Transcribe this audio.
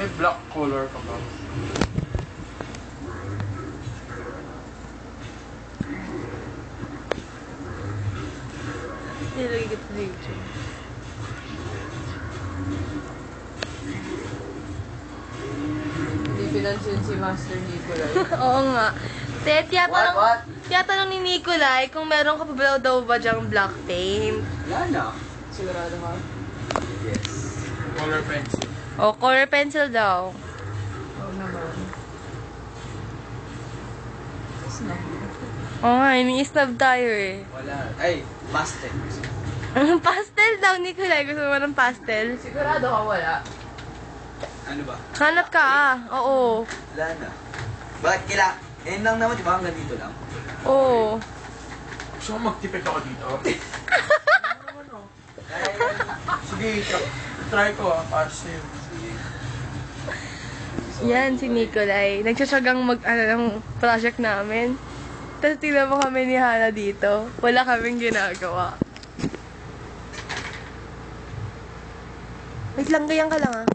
May black color ka ba? Nilagay ko sa YouTube. Hindi pinansin si Master Nicolay. Oo nga. Tiyatanong ni Nicolay kung meron ka pa daw ba dyang black paint. Wala na. Sigurado ka? Yes. Color pencil. O, color pencil daw. Oo naman. Snap. Oo nga, ini-snub tayo eh. Wala. Ay, pastel. Pastel daw, Nicolay. Gusto mo ng pastel? Sigurado ka wala. Ano ba? Hanap ka ah. Oo. Wala na. Bakit kailangan? Yan lang naman, di ba? Hanggang dito lang. Oo. Gusto ko magtipid ako dito. Sige, try ko pastel. Yan, si Nicolay. Nagsasagang ng project namin. Tapos tingnan mo kami ni Hana dito. Wala kaming ginagawa. Wait lang, ganyan ka lang ah.